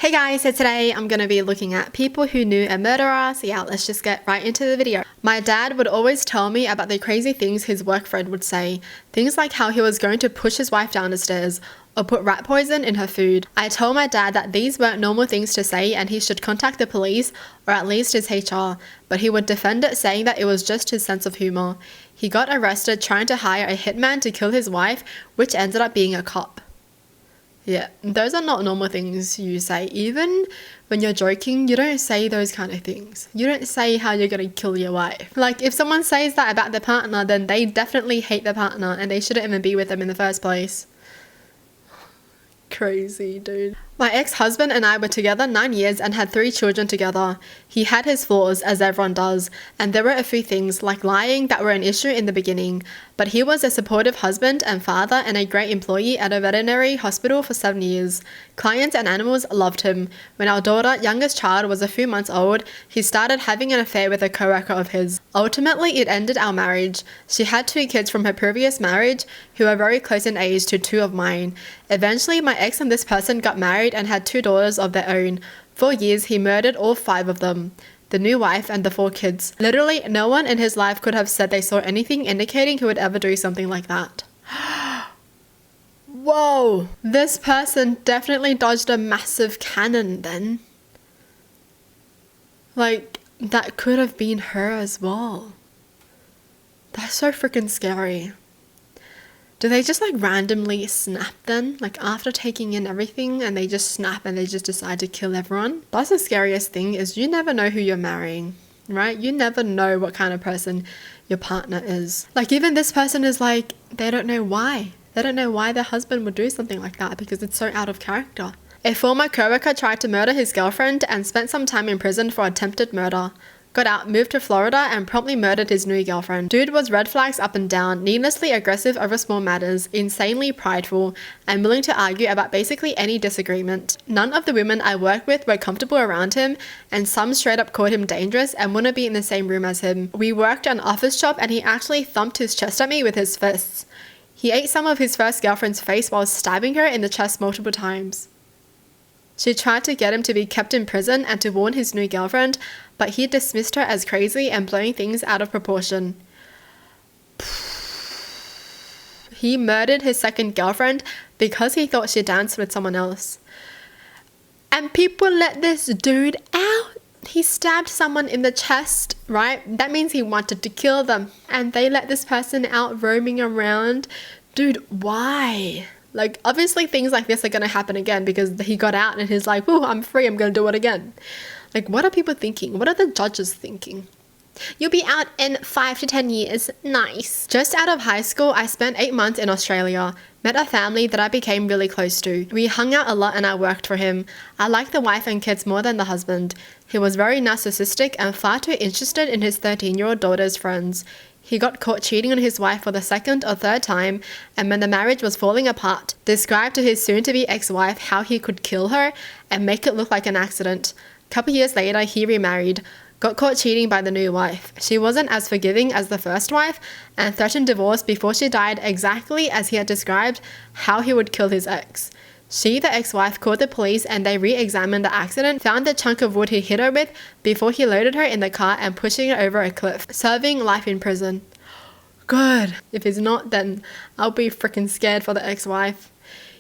Hey guys, so today I'm going to be looking at people who knew a murderer. So yeah, let's just get right into the video. My dad would always tell me about the crazy things his work friend would say. Things like how he was going to push his wife down the stairs or put rat poison in her food. I told my dad that these weren't normal things to say and he should contact the police or at least his HR, but he would defend it, saying that it was just his sense of humor. He got arrested trying to hire a hitman to kill his wife, which ended up being a cop. Yeah, those are not normal things you say. Even when you're joking, you don't say those kind of things. You don't say how you're gonna kill your wife. Like, if someone says that about their partner, then they definitely hate their partner and they shouldn't even be with them in the first place. Crazy, dude. My ex-husband and I were together 9 years and had 3 children together. He had his flaws, as everyone does, and there were a few things, like lying, that were an issue in the beginning. But he was a supportive husband and father and a great employee at a veterinary hospital for 7 years. Clients and animals loved him. When our daughter, youngest child, was a few months old, he started having an affair with a co-worker of his. Ultimately, it ended our marriage. She had 2 kids from her previous marriage, who are very close in age to 2 of mine. Eventually, my ex and this person got married and had 2 daughters of their own. For years, he murdered all 5 of them. The new wife and the 4 kids. Literally, no one in his life could have said they saw anything indicating he would ever do something like that. Whoa! This person definitely dodged a massive cannon then. Like, that could have been her as well. That's so freaking scary. Do they just like randomly snap then? Like after taking in everything and they just snap and they just decide to kill everyone? That's the scariest thing, is you never know who you're marrying, right? You never know what kind of person your partner is. Like even this person is like, they don't know why. They don't know why their husband would do something like that because it's so out of character. A former coworker tried to murder his girlfriend and spent some time in prison for attempted murder. Got out, moved to Florida, and promptly murdered his new girlfriend. Dude was red flags up and down, needlessly aggressive over small matters, insanely prideful, and willing to argue about basically any disagreement. None of the women I worked with were comfortable around him, and some straight up called him dangerous and wouldn't be in the same room as him. We worked at an office job and he actually thumped his chest at me with his fists. He ate some of his first girlfriend's face while stabbing her in the chest multiple times. She tried to get him to be kept in prison and to warn his new girlfriend, but he dismissed her as crazy and blowing things out of proportion. He murdered his second girlfriend because he thought she danced with someone else. And people let this dude out. He stabbed someone in the chest, right? That means he wanted to kill them. And they let this person out roaming around. Dude, why? Like, obviously things like this are going to happen again because he got out and he's like, "Woo, I'm free, I'm going to do it again." Like, what are people thinking? What are the judges thinking? You'll be out in 5 to 10 years. Nice. Just out of high school, I spent 8 months in Australia. Met a family that I became really close to. We hung out a lot and I worked for him. I liked the wife and kids more than the husband. He was very narcissistic and far too interested in his 13-year-old daughter's friends. He got caught cheating on his wife for the 2nd or 3rd time, and when the marriage was falling apart, described to his soon-to-be ex-wife how he could kill her and make it look like an accident. Couple years later, he remarried, got caught cheating by the new wife. She wasn't as forgiving as the first wife and threatened divorce before she died, exactly as he had described how he would kill his ex. She, the ex-wife, called the police and they re-examined the accident, found the chunk of wood he hit her with before he loaded her in the car and pushing her over a cliff, serving life in prison. Good. If he's not, then I'll be freaking scared for the ex-wife.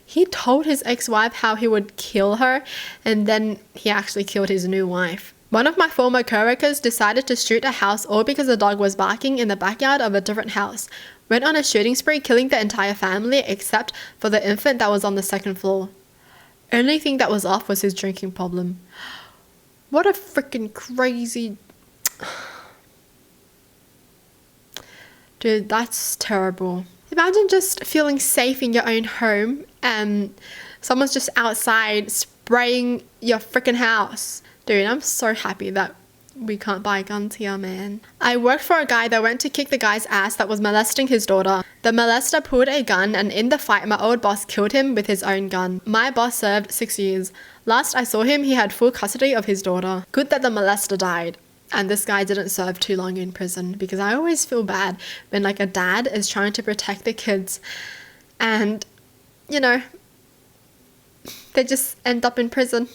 He told his ex-wife how he would kill her, and then he actually killed his new wife. One of my former co-workers decided to shoot a house all because a dog was barking in the backyard of a different house. Went on a shooting spree, killing the entire family except for the infant that was on the 2nd floor. Only thing that was off was his drinking problem. What a freaking crazy... Dude, that's terrible. Imagine just feeling safe in your own home and someone's just outside spraying your freaking house. Dude, I'm so happy that we can't buy guns here, man. I worked for a guy that went to kick the guy's ass that was molesting his daughter. The molester pulled a gun and in the fight, my old boss killed him with his own gun. My boss served 6 years. Last I saw him, he had full custody of his daughter. Good that the molester died. And this guy didn't serve too long in prison, because I always feel bad when like a dad is trying to protect the kids and, you know, they just end up in prison.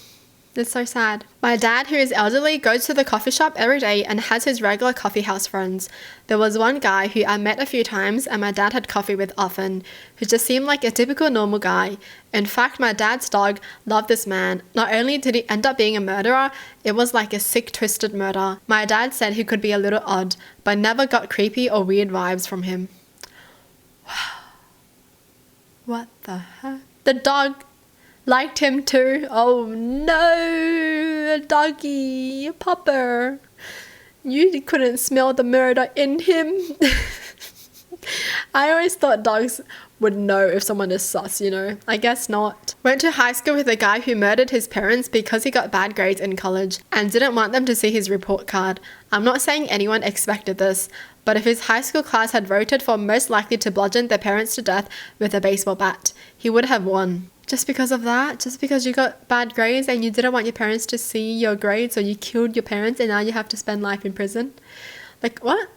It's so sad. My dad, who is elderly, goes to the coffee shop every day and has his regular coffee house friends. There was one guy who I met a few times and my dad had coffee with often, who just seemed like a typical normal guy. In fact, my dad's dog loved this man. Not only did he end up being a murderer, it was like a sick, twisted murder. My dad said he could be a little odd, but never got creepy or weird vibes from him. What the heck? The dog liked him too. Oh no, a doggy, a pupper. You couldn't smell the murder in him. I always thought dogs would know if someone is sus, you know. I guess not. Went to high school with a guy who murdered his parents because he got bad grades in college and didn't want them to see his report card. I'm not saying anyone expected this, but if his high school class had voted for most likely to bludgeon their parents to death with a baseball bat, he would have won. Just because of that? Just because you got bad grades and you didn't want your parents to see your grades, so you killed your parents and now you have to spend life in prison? Like, what?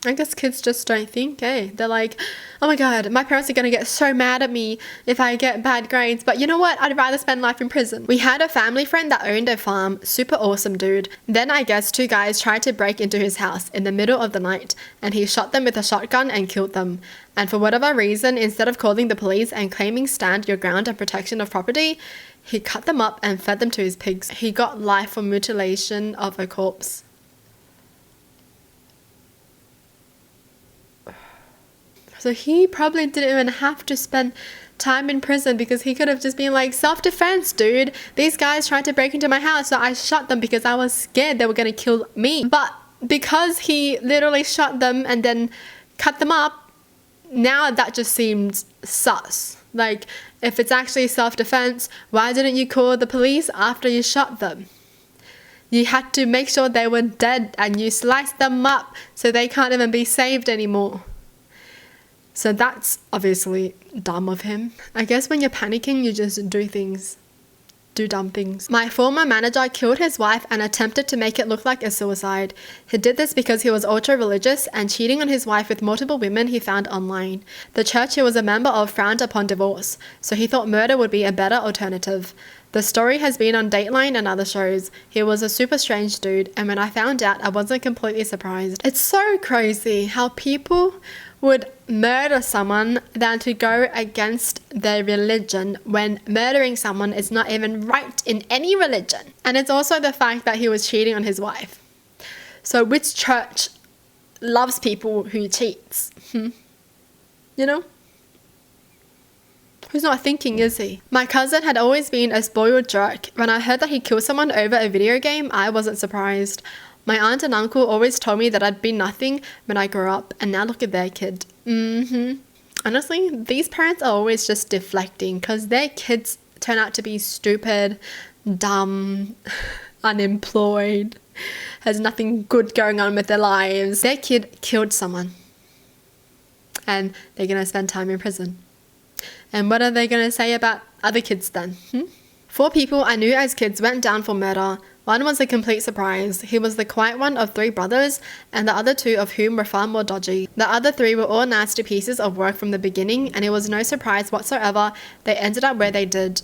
I guess kids just don't think, eh? They're like, oh my god, my parents are going to get so mad at me if I get bad grades, but you know what? I'd rather spend life in prison. We had a family friend that owned a farm, super awesome dude. Then I guess two guys tried to break into his house in the middle of the night, and he shot them with a shotgun and killed them. And for whatever reason, instead of calling the police and claiming stand your ground and protection of property, he cut them up and fed them to his pigs. He got life for mutilation of a corpse. So he probably didn't even have to spend time in prison because he could have just been like, self-defense, dude. These guys tried to break into my house, so I shot them because I was scared they were going to kill me. But because he literally shot them and then cut them up, now that just seems sus. Like, if it's actually self-defense, why didn't you call the police after you shot them? You had to make sure they were dead and you sliced them up so they can't even be saved anymore. So that's obviously dumb of him. I guess when you're panicking, you just do dumb things. My former manager killed his wife and attempted to make it look like a suicide. He did this because he was ultra-religious and cheating on his wife with multiple women he found online. The church he was a member of frowned upon divorce, so he thought murder would be a better alternative. The story has been on Dateline and other shows. He was a super strange dude, and when I found out, I wasn't completely surprised. It's so crazy how people would murder someone than to go against their religion when murdering someone is not even right in any religion. And it's also the fact that he was cheating on his wife. So which church loves people who cheats? You know? Who's not thinking, is he? My cousin had always been a spoiled jerk. When I heard that he killed someone over a video game, I wasn't surprised. My aunt and uncle always told me that I'd be nothing when I grew up, and now look at their kid. Honestly, these parents are always just deflecting because their kids turn out to be stupid, dumb, unemployed, has nothing good going on with their lives. Their kid killed someone, and they're going to spend time in prison. And what are they going to say about other kids then? 4 people I knew as kids went down for murder. One was a complete surprise. He was the quiet one of 3 brothers, and the other 2 of whom were far more dodgy. The other 3 were all nasty pieces of work from the beginning, and it was no surprise whatsoever they ended up where they did.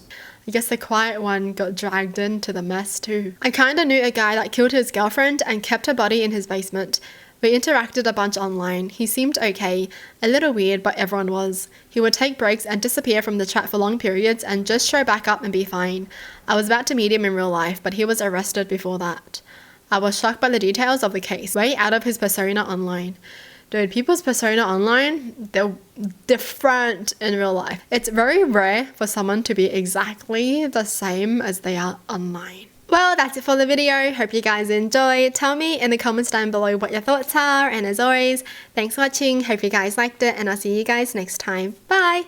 I guess the quiet one got dragged into the mess too. I kinda knew a guy that killed his girlfriend and kept her body in his basement. We interacted a bunch online. He seemed okay, a little weird, but everyone was. He would take breaks and disappear from the chat for long periods and just show back up and be fine. I was about to meet him in real life, but he was arrested before that. I was shocked by the details of the case, way out of his persona online. Dude, people's persona online, they're different in real life. It's very rare for someone to be exactly the same as they are online. Well, that's it for the video. Hope you guys enjoyed. Tell me in the comments down below what your thoughts are. And as always, thanks for watching. Hope you guys liked it. And I'll see you guys next time. Bye!